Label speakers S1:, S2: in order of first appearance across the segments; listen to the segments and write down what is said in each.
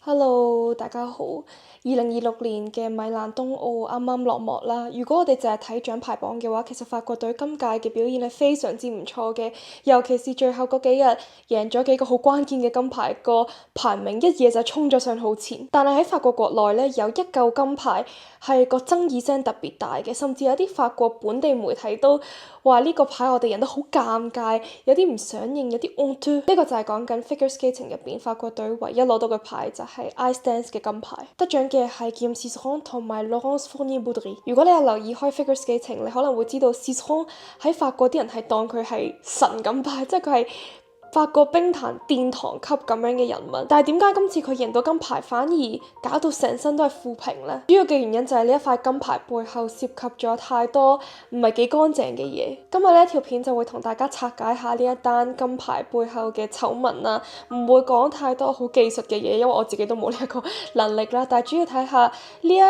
S1: Hello，大家好。2026年嘅米蘭冬奧啱啱落幕啦。如果我哋淨係睇獎牌榜嘅話，其實法國隊今屆嘅表現係非常之唔錯嘅，尤其是最後嗰幾日贏咗幾個好關鍵嘅金牌，個排名一夜就衝咗上好前。但係喺法國國內咧，有一嚿金牌係個爭議聲特別大嘅，甚至有啲法國本地媒體都話呢個牌我哋贏得好尷尬，有啲唔想認，有啲 honteux。呢個就係講緊 figure skating 入邊法國隊唯一攞到嘅牌就係 ice dance 嘅金牌，得獎嘅係 Guillaume Cizeron 同埋 Laurence Fournier-Baudry。如果你有留意開 figure skating，你可能會知道 Cizeron 喺法國啲人係當佢係神咁拜，即係佢係法國冰壇殿堂級咁樣嘅人物，但係點解今次佢贏到金牌反而搞到成身都係負評呢？主要嘅原因就係呢一塊金牌背後涉及咗太多唔係幾乾淨嘅嘢。今日呢一條片就會同大家拆解下呢一單金牌背後嘅醜聞啦，唔會講太多好技術嘅嘢，因為我自己都冇呢一個能力啦。但係主要睇下呢一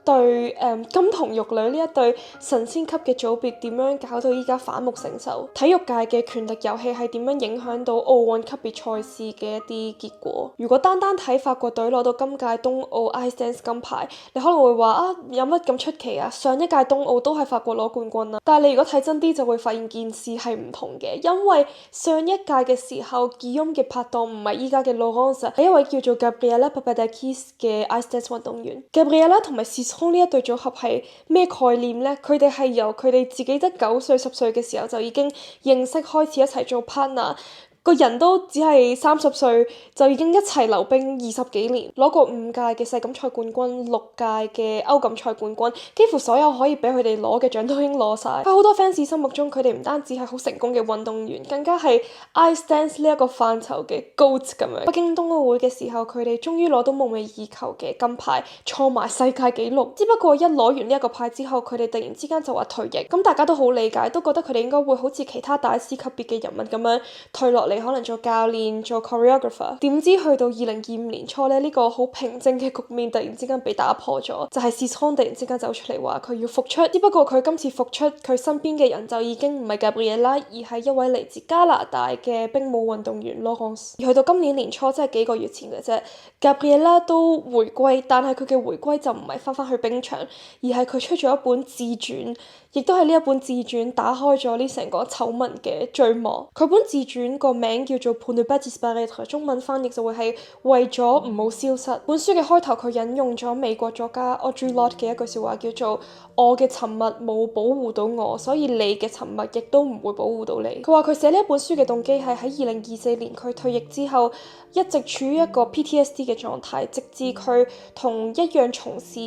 S1: 對金童玉女呢一對神仙級嘅組別點樣搞到依家反目成仇？體育界嘅權力遊戲係點樣影響到奧運級別賽事嘅一啲結果？如果單單睇法國隊攞到今屆冬奧 Ice Dance 金牌，你可能會話啊，有乜咁出奇啊？上一屆冬奧都係法國攞冠軍啦。但係你如果睇真啲就會發現件事係唔同嘅，因為上一屆嘅時候 Guillaume 嘅拍檔唔係依家嘅 Laurence， 係一位叫做 Gabriela Papadakis 嘅 Ice Dance 運動員。Gabriela 同埋呢一對組合係咩概念呢？佢哋係由佢哋自己得9歲10歲嘅時候就已經認識，開始一齊做 partner。個人都只係30歲就已經一齊溜冰20幾年，攞過5屆嘅世錦賽冠軍，6屆嘅歐錦賽冠軍，幾乎所有可以俾佢哋攞嘅獎都已經攞晒。喺好多 fans 心目中，佢哋唔單止係好成功嘅運動員，更加係 ice dance 呢一個範疇嘅 GOAT 咁樣。北京冬奧會嘅時候，佢哋終於攞到夢寐以求嘅金牌，創埋世界紀錄。只不過一攞完呢一個牌之後，佢哋突然之間就話退役，咁大家都好理解，都覺得佢哋應該會好似其他大師級別嘅人物咁樣退落嚟。可能做教練、做 choreographer， 點知去到2025年初咧，呢個好平靜嘅局面突然之間被打破咗，就係 Cizeron 突然之間走出嚟話佢要復出。只不過佢今次復出，佢身邊嘅人就已經唔係 Gabriela， 而係一位嚟自加拿大嘅冰舞運動員 Laurence。而去到今年年初，即係幾個月前嘅啫，Gabriela 都回歸，但係佢嘅回歸就唔係翻去冰場，而係佢出咗一本自傳，亦都係呢一本自傳打開咗呢成個醜聞嘅序幕。佢本自傳個名叫做 Pour ne pas disparaître， 中文翻譯就會係為咗唔好消失。本書嘅開頭佢引用咗美國作家 Audre Lorde 嘅一句説話，叫做我嘅沉默冇保護到我，所以你嘅沉默亦都唔會保護到你。佢話佢寫呢一本書嘅動機係喺2024年佢退役之後，一直處於一個 PTSD 嘅狀態，直至佢同一樣從事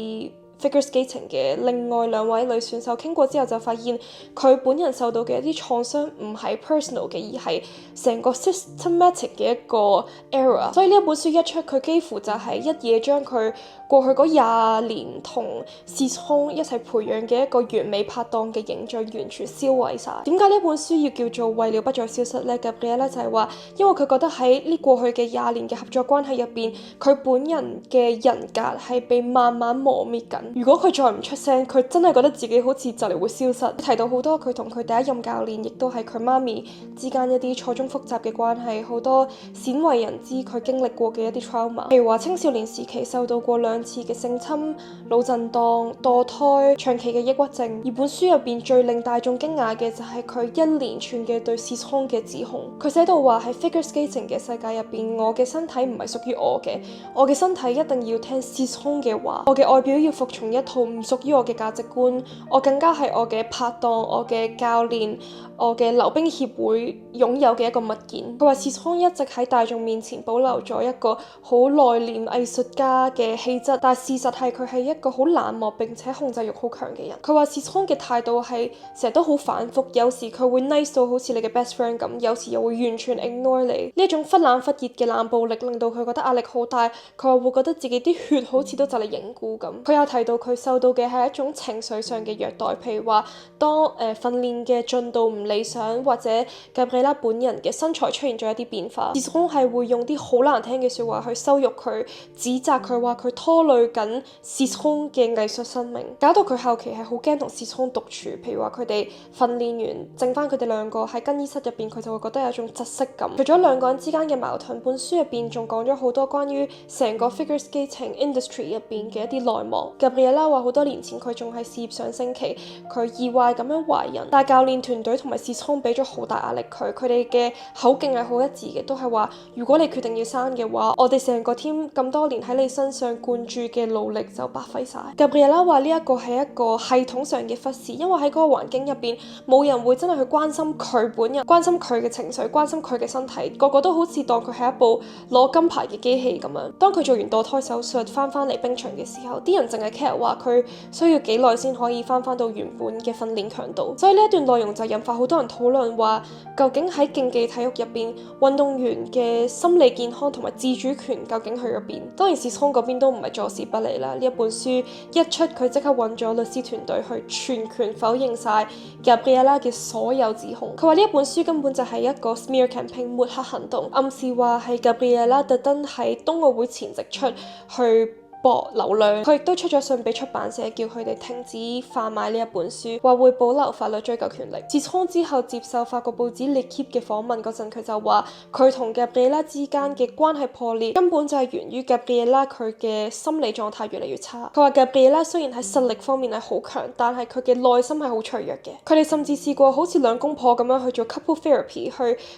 S1: figure skating 嘅另外2位女選手傾過之後，就發現佢本人受到嘅一啲創傷唔係 personal 嘅，而係成個 systematic 嘅一個 error。所以呢一本書一出，佢幾乎就係一夜將佢過去嗰20年同 Cizeron 一齊培養嘅一個完美拍檔嘅形象完全燒毀晒。點解呢本書要叫做為了不再消失呢？ Gabriela 就係話，因為佢覺得喺呢過去嘅20年嘅合作關係入邊，佢本人嘅人格係被慢慢磨滅緊。如果佢再唔出聲，佢真係覺得自己好似就嚟會消失。提到好多佢同佢第一任教練，亦都係佢媽咪之間一啲錯綜複雜嘅關係，好多鮮為人知佢經歷過嘅一啲 trauma， 譬如話青少年時期受到過2次嘅性侵、腦震盪、墮胎、長期嘅抑鬱症。而本書入邊最令大眾驚訝嘅就係佢一連串嘅對 Cizeron 嘅指控。佢寫到話喺 figure skating 嘅世界入邊，我嘅身體唔係屬於我嘅，我嘅身體一定要聽 Cizeron 嘅話，我嘅外表要服從一套唔屬於我嘅價值觀，我更加係我嘅拍檔、我嘅教練、我嘅溜冰協會擁有嘅一個物件。佢話 Cizeron 一直喺大眾面前保留咗一個好內斂藝術家嘅氣質，但事實係佢係一個好冷漠並且控制欲好強嘅人。佢話 Cizeron 嘅態度係成日都好反覆，有時佢會 nice 到好似你嘅 best friend 咁，有時又會完全 ignore 你。呢一種忽冷忽熱嘅冷暴力令到佢覺得壓力好大，佢話會覺得自己啲血好似都就嚟凝固咁。佢又提到到佢受到嘅係一種情緒上嘅虐待，譬如話當訓練嘅進度唔理想，或者 Gabriela 本人嘅身材出現咗一啲變化，Cicerone 係會用啲好難聽嘅説話去羞辱佢，指責佢話佢拖累緊 Cicerone 嘅藝術生命，搞到佢後期係好驚同 Cicerone 獨處。譬如話佢哋訓練完剩翻佢哋兩個喺更衣室入邊，佢就會覺得有一種窒息感。除咗兩個人之間嘅矛盾，本書入邊仲講咗好多關於成個 figure skating industry 入邊嘅一啲內幕。Gabriela 話好多年前佢仲係事業上升期，佢意外咁樣懷孕，但係教練團隊同埋 Cicerone 俾咗好大壓力佢哋嘅口徑係好一致嘅，都係話如果你決定要生嘅話，我哋成個 team 咁多年喺你身上灌注嘅努力就白費晒。Gabriela 話呢一個係一個系統上嘅忽視，因為喺嗰個環境入邊冇人會真係去關心佢本人，關心佢嘅情緒，關心佢嘅身體，個個都好似當佢係一部攞金牌嘅機器咁樣。當佢做完墮胎手術翻嚟冰場嘅時候，啲人淨係 care 話佢需要幾耐先可以翻到原本嘅訓練強度，所以呢一段內容就引發好多人討論話，究竟喺競技體育入邊，運動員嘅心理健康同埋自主權究竟去咗邊？當然，Cicerone嗰邊都唔係坐視不理啦。呢一本書一出，佢即刻揾咗律師團隊去全權否認晒 Gabriela 嘅所有指控。佢話呢一本書根本就係一個 smear campaign 抹黑行動，暗示話係 Gabriela 特登喺冬奧會前夕出去博流量。佢亦都出咗信俾出版社，叫佢哋停止販賣呢一本書，話會保留法律追究權力。Cicerone之後接受法國報紙 L'Équipe 嘅訪問嗰陣，佢就話佢同 Gabriela 之間嘅關係破裂，根本就係源於 Gabriela 佢嘅心理狀態越嚟越差。佢話 Gabriela 雖然喺實力方面係好強，但係佢嘅內心係好脆弱嘅。佢哋甚至試過好似兩公婆咁樣去做 couple therapy，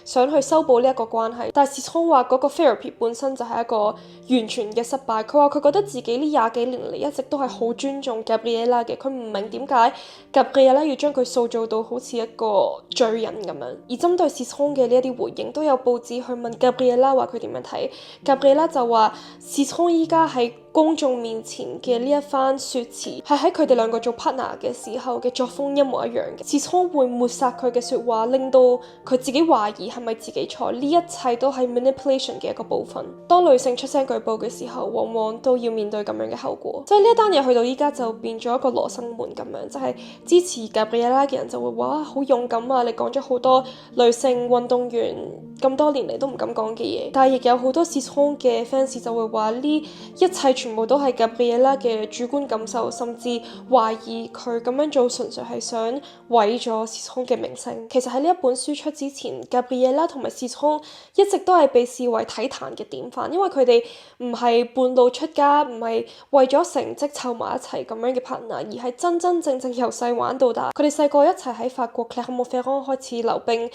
S1: 想去修補呢一個關係。但係 Cicerone 話嗰個 therapy 本身就係一個完全嘅失敗。佢話佢覺得自己呢20幾年嚟一直都係好尊重 Gabriela 嘅，佢唔明點解 Gabriela 要將佢塑造到好似一個罪人咁樣。而針對 Cicerone 嘅呢一啲回應，都有報紙去問 Gabriela 話佢點樣睇。Gabriela 就話 Cicerone 依家喺公眾面前嘅呢一番説辭，係喺佢哋兩個做 partner 嘅時候嘅作風一模一樣嘅。Cicerone 會抹殺佢嘅説話，令到佢自己懷疑係咪自己錯。呢一切都係 manipulation 嘅一個部分。當女性出聲舉報嘅時候，往往都要面對咁樣嘅後果。所以呢一單嘢去到依家就變咗一個羅生門咁樣，就係支持 Gabriela 嘅人就會話好勇敢啊！你講咗好多女性運動員咁多年嚟都唔敢講嘅嘢，但係亦有好多 Cicerone 嘅 fans 就會話呢一切全部都係 Gabriela 嘅主觀感受，甚至懷疑佢咁樣做純粹係想毀咗 Cicerone 嘅名聲。其實喺呢一本書出之前， Gabriela 同埋 Cicerone 一直都係被視為體壇嘅典範，因為佢哋唔係半路出家，唔係為咗成績湊埋一齊咁樣嘅 partner， 而係真真正正由細玩到大。佢哋細個一齊喺法國 Clermont-Ferrand 開始溜冰，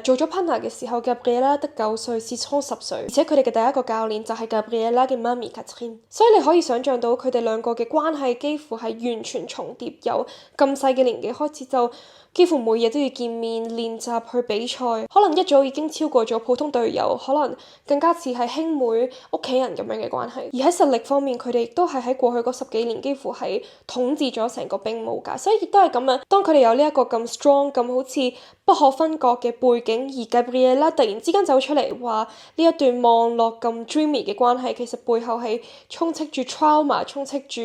S1: 做咗 partner 嘅時候 Gabriela 得9歲，Cicerone10歲，而且佢哋嘅第一個教練就係 Gabriela 嘅媽咪 Catherine。所以你可以想象到佢哋兩個嘅關係幾乎係完全重疊，由咁細嘅年紀開始就幾乎每日都要見面練習去比賽，可能一早已經超過咗普通隊友，可能更加似係兄妹屋企人咁樣嘅關係。而喺實力方面，佢哋亦都係喺過去嗰10幾年幾乎係統治咗成個冰舞界，所以亦都係咁樣。當佢哋有呢一個咁 strong 咁好似不可分割嘅背景，而 Gabriela 突然之間走出嚟話呢一段望落咁 dreamy 嘅關係，其實背後係充斥住 trauma， 充斥住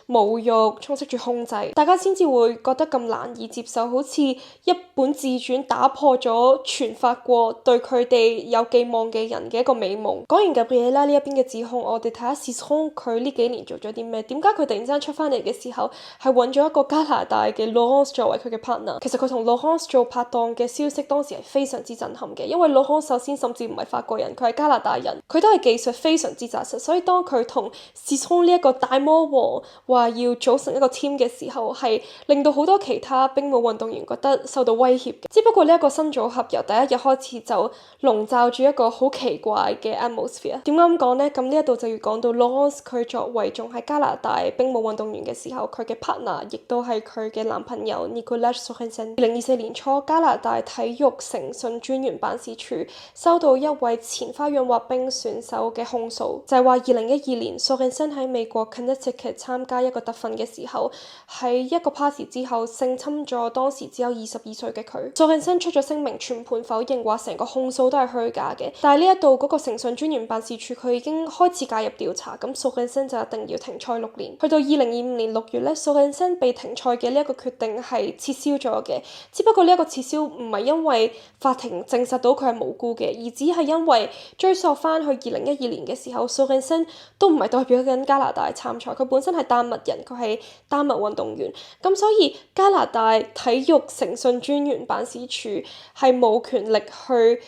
S1: 侮辱，充斥住控制，大家先至會覺得咁難以接受，好似一本自傳打破咗全法國對佢哋有寄望嘅人嘅一個美夢。講完 Gabriela 呢一邊嘅指控，我哋睇下 Cicerone 佢呢幾年做咗啲咩？點解佢突然之間出翻嚟嘅時候係揾咗一個加拿大嘅 Laurence 作為佢嘅 partner？ 其實佢同 Laurence 做拍檔嘅消息當時係非常之震撼嘅，因為 Laurence 首先甚至唔係法國人，佢係加拿大人，佢都係技術非常之紮實，所以當佢同 Cicerone 呢一個大魔王話要組成一個 team 嘅時候，係令到好多其他冰舞運動員覺得受到威脅嘅。只不過呢一個新組合由第一日開始就籠罩住一個好奇怪嘅 atmosphere。點解咁講呢？咁呢一度就要講到 Laurence 佢作為仲係加拿大冰舞運動員嘅時候，佢嘅 partner 亦都係佢嘅男朋友 Nicolas Sorensen。2024年初，加拿大體育誠信專員辦事處收到一位前花樣滑冰選手嘅控訴，就係話2012年 Sorensen 喺美國 Connecticut 參加一個特訓嘅時候，喺一個 party 之後性侵咗咗當時只有22歲嘅佢。蘇慶生出咗聲明全盤否認，話成個控訴都係虛假嘅。但係呢一度嗰個誠信專員辦事處佢已經開始介入調查，咁蘇慶生就一定要停賽6年。去到2025年6月咧，蘇慶生被停賽嘅呢一個決定係撤銷咗嘅，只不過呢一個撤銷唔係因為法庭證實到佢係無辜嘅，而只係因為追溯翻去2012年嘅時候，蘇慶生都唔係代表緊加拿大參賽，佢本身係丹麥人，佢係丹麥運動員，咁所以加拿大體育誠信專員辦事處係冇權力去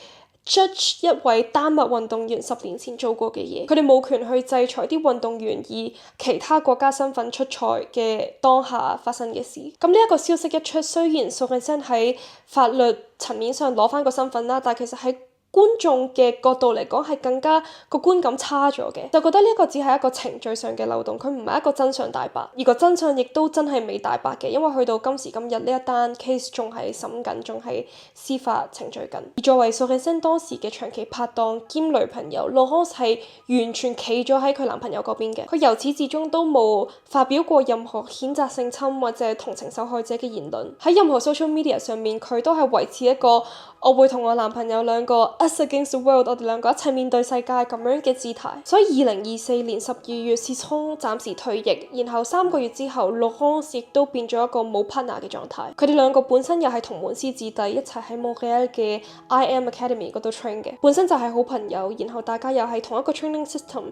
S1: judge 一位丹麥運動員10年前做過嘅嘢，佢哋冇權去制裁啲運動員以其他國家身份出賽嘅當下發生嘅事。咁呢一個消息一出，雖然蘇慶生喺法律層面上攞翻個身份啦，但係其實喺觀眾嘅角度嚟講係更加個觀感差咗嘅，就覺得呢一個只係一個程序上嘅漏洞，佢唔係一個真相大白，而個真相亦都真係未大白嘅，因為去到今時今日呢一單 case 仲係審緊，仲係司法程序緊。而作為蘇慶生當時嘅長期拍檔兼女朋友，Laurence係完全企咗喺佢男朋友嗰邊嘅，佢由始至終都冇發表過任何譴責性侵或者同情受害者嘅言論，喺任何 social media 上面佢都係維持一個我會同我男朋友兩個 us against the world， 我哋兩個一齊面對世界咁樣嘅姿態。所以2024年12月，Citron暫時退役，然後3個月之後，Laurence亦都變咗一個冇 partner 嘅狀態。佢哋兩個本身又係同門師姊弟，一齊喺 Montreal 嘅 IM Academy 嗰度 train 嘅，本身就係好朋友，然後大家又係同一個 training system，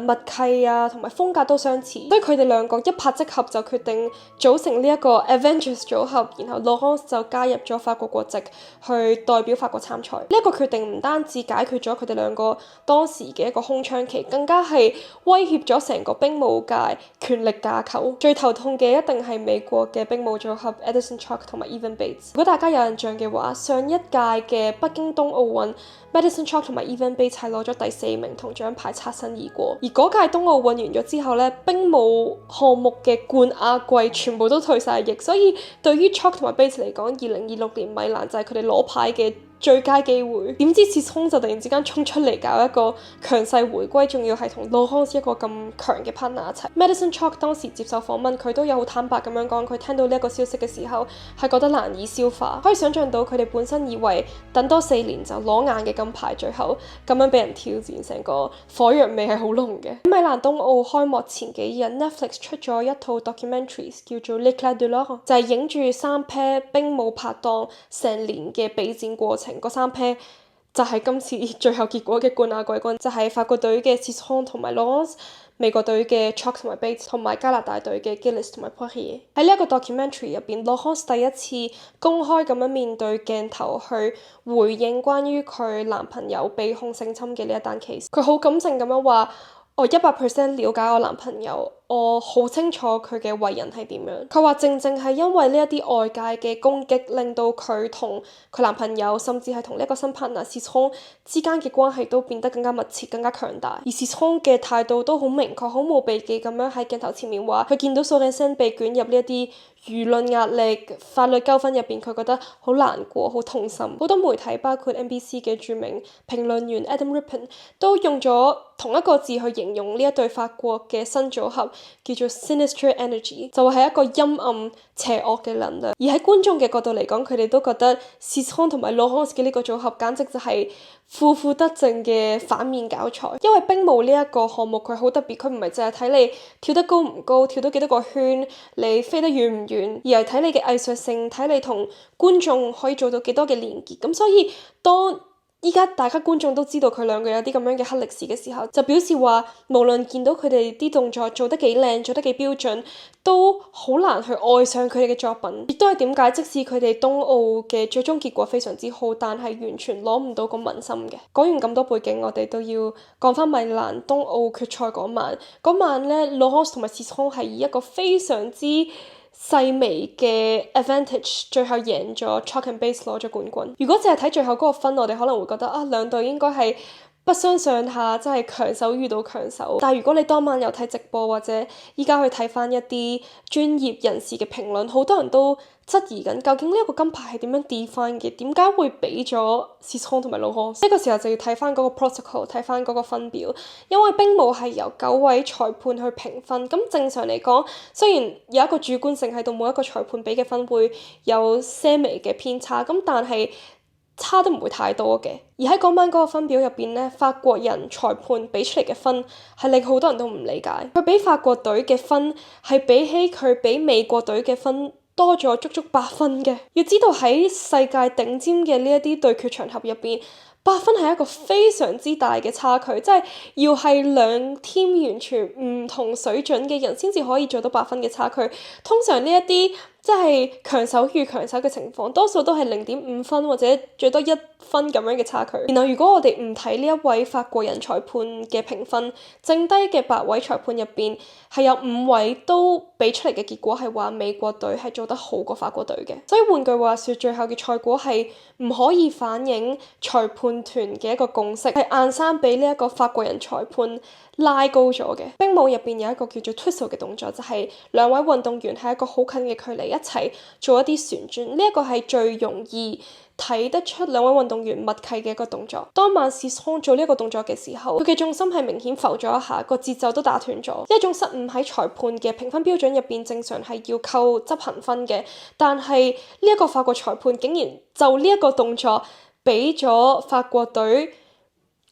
S1: 默契啊同埋風格都相似，所以佢哋兩個一拍即合就決定組成呢一個 Avengers 組合，然後 Laurence 就加入咗法國國籍去代表法國參賽。呢一個決定唔單止解決咗佢哋兩個當時嘅一個空窗期，更加係威脅咗成個兵務界權力架構。最頭痛嘅一定係美國嘅兵務組合 Edison Chalk 同埋 Evan Bates。如果大家有印象嘅話，上一屆嘅北京冬奧運 Madison Chalk 同埋 Evan Bates 係攞咗第4名，同獎牌擦身而過。而嗰屆冬奧運完咗之後咧，兵務項目嘅冠亞季全部都退晒役，所以對於 Chalk 同埋 Bates 嚟講，2026年米蘭就係佢哋攞牌嘅最佳機會。點知Citron就突然之間衝出嚟搞一個強勢回歸，仲要係同 Laurence 一個咁強嘅 partner 一齊。Madison Chalk 當時接受訪問，佢都有好坦白咁樣講，佢聽到呢一個消息嘅時候係覺得難以消化，可以想象到佢哋本身以為等多4年就攞硬嘅金牌，最後咁樣俾人挑戰，成個火藥味係好濃嘅。米蘭冬奧開幕前幾日 Netflix 出咗一套 documentaries 叫做 L'éclat de l'or， 就係影住3 pair 兵務拍檔成年嘅備戰過程。嗰3 pair 就係今次最後結果嘅冠亞季軍，就係法國隊嘅 Citron 同埋 Laurence， 美國隊嘅 Chalk 同埋 Bates， 同埋加拿大隊嘅 Gilles 同埋 Poirier。喺呢一個 documentary 入邊，Laurence 第一次公開咁樣面對鏡頭去回應關於佢男朋友被控性侵嘅呢一單 case。佢好感性咁樣話：我100% 了解我男朋友，我好清楚佢嘅為人係點樣。佢話正正係因為呢一啲外界嘅攻擊，令到佢同佢男朋友，甚至係同呢一個新 partner Citron之間嘅關係都變得更加密切、更加強大。而Citron嘅態度都好明確、好冇避忌咁樣喺鏡頭前面話，佢見到蘇慶生被捲入呢一啲輿論壓力、法律糾紛入邊，佢覺得好難過、好痛心。好多媒體包括 NBC 嘅著名評論員 Adam Rippon 都用咗同一個字去形容呢一對法國嘅新組合，叫做 Sinister Energy， 就係一個陰暗邪惡嘅能量。而喺觀眾嘅角度嚟講，佢哋都覺得 Citron 同埋 Laurence 嘅呢個組合簡直就係負負得正嘅反面教材。因為兵務呢一個項目佢好特別，佢唔係淨係睇你跳得高唔高，跳到幾多個圈，你飛得遠唔遠，而係睇你嘅藝術性，睇你同觀眾可以做到幾多嘅連結。咁所以當依家大家觀眾都知道佢兩個有啲咁樣嘅黑歷史嘅時候，就表示話無論見到佢哋啲動作做得幾靚，做得幾標準，都好難去愛上佢哋嘅作品。亦都係點解即使佢哋冬奧嘅最終結果非常之好，但係完全攞唔到個民心嘅。講完咁多背景，我哋都要講翻米蘭冬奧決賽嗰晚。嗰晚咧，Laurence 同埋 Citron 係以一個非常之細微嘅 advantage， 最後贏咗 Chalk and Bates 攞咗冠軍。如果淨係睇最後嗰個分，我哋可能會覺得兩隊應該係不相上下，真係強手遇到強手。但係如果你當晚有睇直播，或者依家去睇翻一啲專業人士嘅評論，好多人都質疑緊究竟呢一個金牌係點樣 define 嘅？點解會俾咗 Cizron 同埋 Laurence？呢個時候就要睇翻嗰個 protocol， 睇翻嗰個分表，因為冰舞係由9位裁判去評分。咁正常嚟講，雖然有一個主觀性喺度，每一個裁判俾嘅分會有些微嘅偏差，咁但係差得唔會太多嘅。而喺嗰晚嗰個分表入邊呢，法國人裁判俾出嚟嘅分係令好多人都唔理解。佢俾法國隊嘅分係比起佢俾美國隊嘅分多咗足足8分嘅。要知道喺世界頂尖嘅呢一啲對決場合入邊，8分係一個非常之大嘅差距，即係要係兩 team 完全唔同水準嘅人先至可以做到8分嘅差距。通常呢一啲即係強手遇強手嘅情況，多數都係0.5分或者最多1分咁樣嘅差距。然後如果我哋唔睇呢一位法國人裁判嘅評分，剩低嘅8位裁判入邊係有5位都俾出嚟嘅結果係話美國隊係做得好過法國隊嘅。所以換句話說，最後嘅賽果係唔可以反映裁判團嘅一個共識，係硬生俾呢一個法國人裁判拉高咗嘅。冰舞入邊有一個叫做 twistle 嘅動作，就係兩位運動員喺一個好近嘅距離一齊做一啲旋轉，呢一個係最容易睇得出兩位運動員默契嘅一個動作。當晚 Cizron 做呢一個動作嘅時候，佢嘅重心係明顯浮咗一下，個節奏都打斷咗。呢一種失誤喺裁判嘅評分標準入邊正常係要扣執行分嘅，但係呢一個法國裁判竟然就呢一個動作俾咗法國隊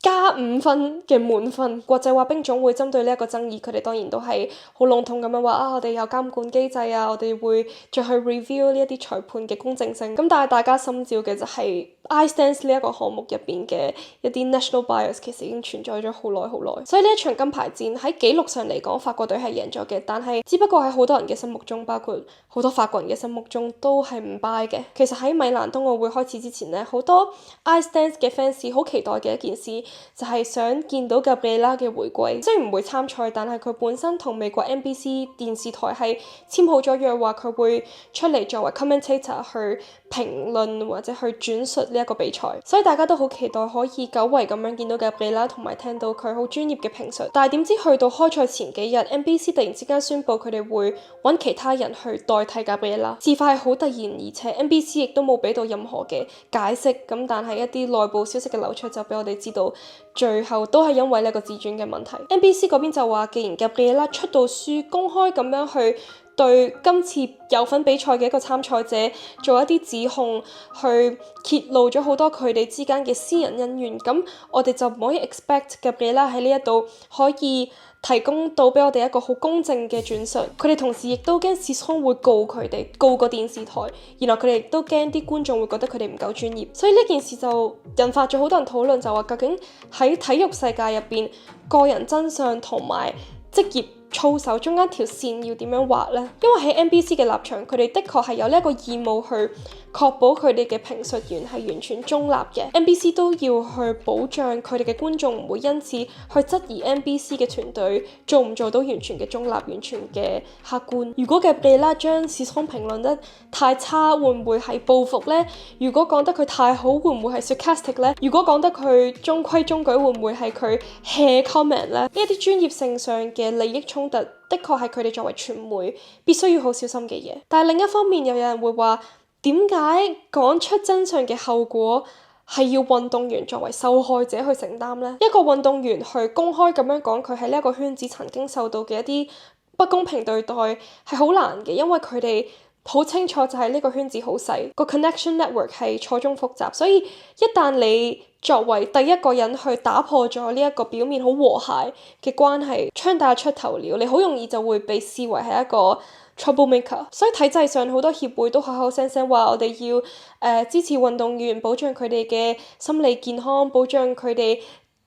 S1: 加5分嘅滿分。國際滑冰總會針對呢一個爭議，佢哋當然都係好籠統咁樣話我哋有監管機制啊，我哋會再去 review 呢一啲裁判嘅公正性。咁但係大家心照嘅就係ice dance 呢一個項目入邊嘅一啲 national bias 其實已經存在咗好耐好耐。所以呢一場金牌戰喺紀錄上嚟講，法國隊係贏咗嘅，但係只不過喺好多人嘅心目中，包括好多法國人嘅心目中都係唔 buy 嘅。其實喺米蘭冬奧會開始之前呢，好多 ice dance 嘅 fans 好期待嘅一件事就係想見到 Gabriela 嘅回歸。雖然唔會參賽，但係佢本身同美國 NBC 電視台係簽好咗約，話佢會出嚟作為 commentator 去評論或者去轉述呢一個比賽，所以大家都好期待可以久違咁樣見到 Gabriela 同埋聽到佢好專業嘅評述。但係點知去到開賽前幾日 NBC 突然之間宣布佢哋會揾其他人去代替 Gabriela，事發係好突然，而且 NBC 亦都冇俾到任何嘅解釋。咁但係一啲內部消息嘅流出就俾我哋知道，最後都係因為呢個自尊嘅問題。NBC 嗰邊就話，既然 Gabriela 出到書，公開咁樣去對今次有份比賽嘅一個參賽者做一啲指控，去揭露咗好多佢哋之間嘅私人恩怨，咁我哋就唔可以 expect Gabriela 喺呢一度可以提供到俾我哋一個好公正嘅轉述。佢哋同時亦都驚 Cizron 會告佢哋，告個電視台，然後佢哋亦都驚啲觀眾會覺得佢哋唔夠專業，所以呢件事就引發咗好多人討論，就話究竟喺體育世界入邊，個人真相同埋職業操守中間條線要點樣畫呢？因為喺 NBC 嘅立場，佢哋的確係有呢一個義務去確保佢哋嘅評述員係完全中立嘅。NBC 都要去保障佢哋嘅觀眾唔會因此去質疑 NBC 嘅團隊做唔做到完全嘅中立、完全嘅客觀。如果Gabriela將 Cizron評論得太差，會唔會係報復呢？如果講得佢太好，會唔會係 sarcastic 呢？如果講得佢中規中矩，會唔會係佢 hea comment 呢？呢一啲專業性上嘅利益衝突，的確係佢哋作為傳媒必須要好小心嘅嘢。但係另一方面，又有人會話，點解講出真相嘅後果係要運動員作為受害者去承擔呢？一個運動員去公開咁樣講佢喺呢一個圈子曾經受到嘅一啲不公平對待係好難嘅，因為佢哋好清楚就係呢個圈子好細，個 connection network 係錯綜複雜，所以一旦你作為第一個人去打破咗呢一個表面好和諧嘅關係，槍打出頭鳥，你好容易就會被視為係一個 troublemaker。所以體制上好多協會都口口聲聲話我哋要支持運動員，保障佢哋嘅心理健康，保障佢哋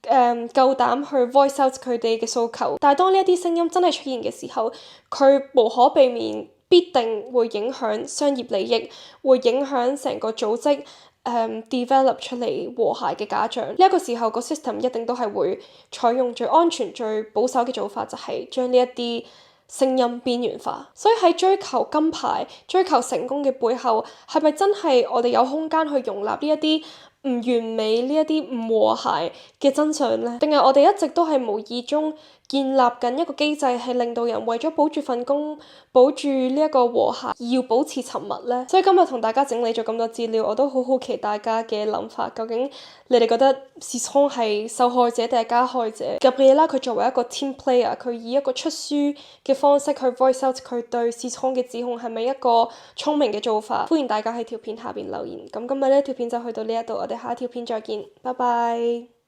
S1: 夠膽去 voice out 佢哋嘅訴求。但係當呢一啲聲音真係出現嘅時候，佢無可避免必定會影響商業利益，會影響成個組織develop 出嚟和諧嘅假象。呢一個時候個 system 一定都係會採用最安全、最保守嘅做法，就係將呢一啲聲音邊緣化。所以喺追求金牌、追求成功嘅背後，係咪真係我哋有空間去容納呢一啲唔完美呢一啲唔和諧嘅真相呢？定係我哋一直都係無意中建立緊一個機制，係令到人為咗保住份工、保住呢一個和諧，而要保持沉默呢？所以今日同大家整理咗咁多資料，我都好好奇大家嘅諗法，究竟你哋覺得 Citron 係受害者定係加害者？Gabriela 佢作為一個 team player，佢以一個出書嘅方式去 voice out 佢對 Citron 嘅指控係咪一個聰明嘅做法？歡迎大家喺條片下邊留言。咁今日呢條片就去到呢一度，我哋下一條片再見，拜拜。